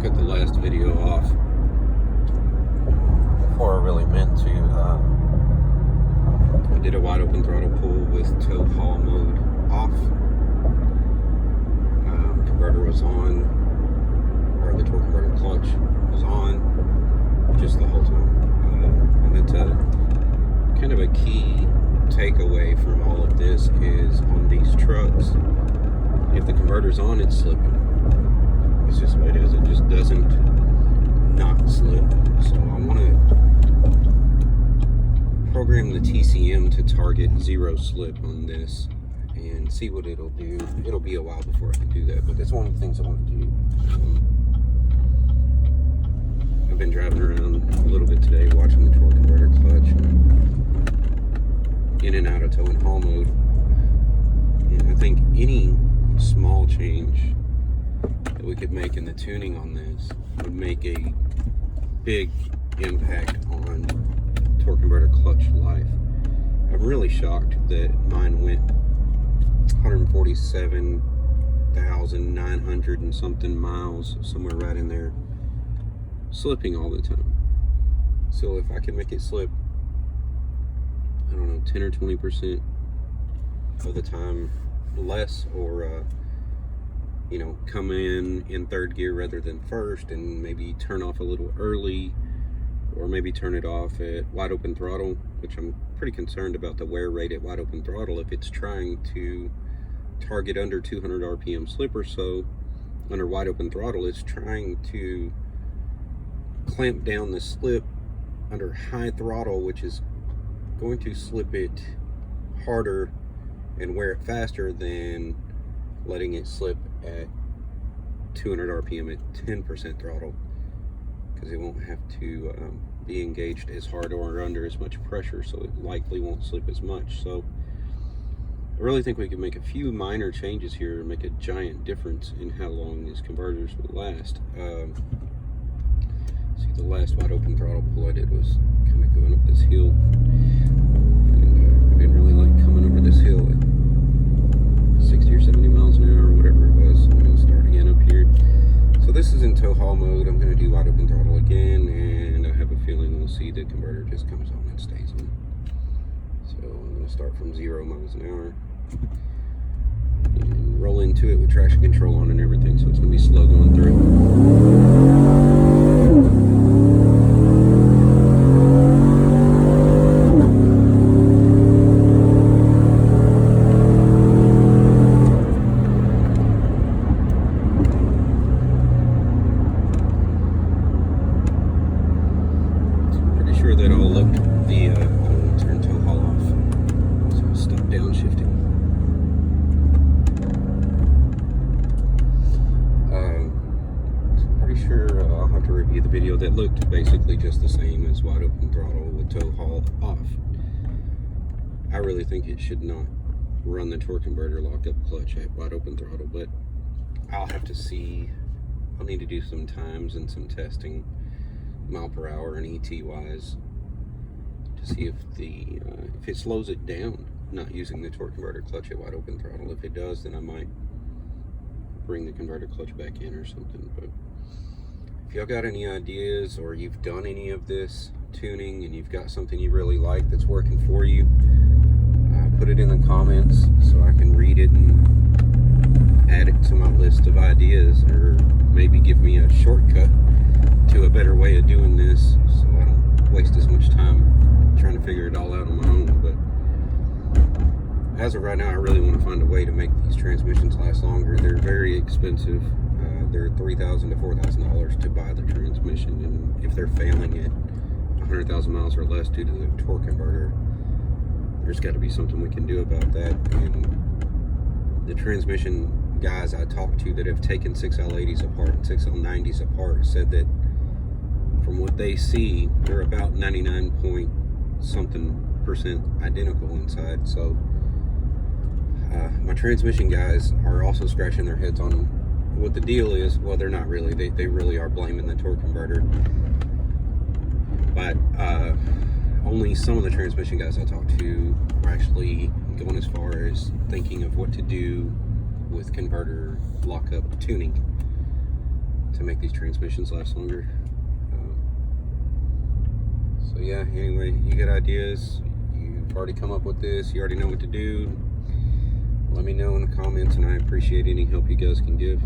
cut the last video off before I really meant to. I did a wide open throttle pull with tow haul mode off. Converter was on, or the torque converter clutch was on just the whole time. And that's a kind of a key takeaway from all of this is on these trucks, if the converter's on, it's slipping. It's just the way it is. It just doesn't not slip. So I want to program the TCM to target 0 slip on this and see what it'll do. It'll be a while before I can do that, but that's one of the things I want to do. I've been driving around a little bit today watching the torque converter clutch in and out of tow and haul mode, and I think any small change that we could make in the tuning on this would make a big impact on torque converter clutch life. I'm really shocked that mine went 147,900 and something miles, somewhere right in there, slipping all the time. So if I can make it slip, I don't know, 10 or 20% of the time less, or come in third gear rather than first, and maybe turn off a little early, or maybe turn it off at wide open throttle, which I'm pretty concerned about the wear rate at wide open throttle. If it's trying to target under 200 RPM slip or so under wide open throttle, it's trying to clamp down the slip under high throttle, which is going to slip it harder and wear it faster than letting it slip at 200 RPM at 10% throttle, because it won't have to be engaged as hard or under as much pressure, so it likely won't slip as much. So I really think we can make a few minor changes here and make a giant difference in how long these converters will last. See, the last wide open throttle pull I did was kind of going up this hill, and I didn't really like coming over this hill at 60 or 70 miles an hour or whatever it was. I'm going to start again up here. So this is in tow haul mode. I'm going to do wide open throttle again, and I have a feeling we'll see the converter just comes on and stays on. So I'm going to start from 0 miles an hour and roll into it with traction control on and everything, so it's going to be slow going through. That all looked the I'll turn tow haul off, so I'll stop downshifting. Pretty sure I'll have to review the video that looked basically just the same as wide open throttle with tow haul off. I really think it should not run the torque converter lockup clutch at wide open throttle, but I'll have to see. I'll need to do some times and some testing, mile per hour and ET wise, to see if it slows it down not using the torque converter clutch at wide open throttle. If it does, then I might bring the converter clutch back in or something. But if y'all got any ideas, or you've done any of this tuning and you've got something you really like that's working for you, put it in the comments so I can read it and add it to my list of ideas, or maybe give me a shortcut to a better way of doing this so I don't waste as much time trying to figure it all out on my own. But as of right now, I really want to find a way to make these transmissions last longer. They're very expensive. They're $3,000 to $4,000 to buy the transmission, and if they're failing at 100,000 miles or less due to the torque converter, there's got to be something we can do about that. And the transmission guys I talked to that have taken 6L80s apart and 6L90s apart said that from what they see, they're about 99.something% identical inside. So my transmission guys are also scratching their heads on what the deal is. Well, they're not really. They really are blaming the torque converter. But only some of the transmission guys I talked to are actually going as far as thinking of what to do with converter lockup tuning to make these transmissions last longer. So yeah, anyway, you got ideas, you've already come up with this, you already know what to do, let me know in the comments, and I appreciate any help you guys can give.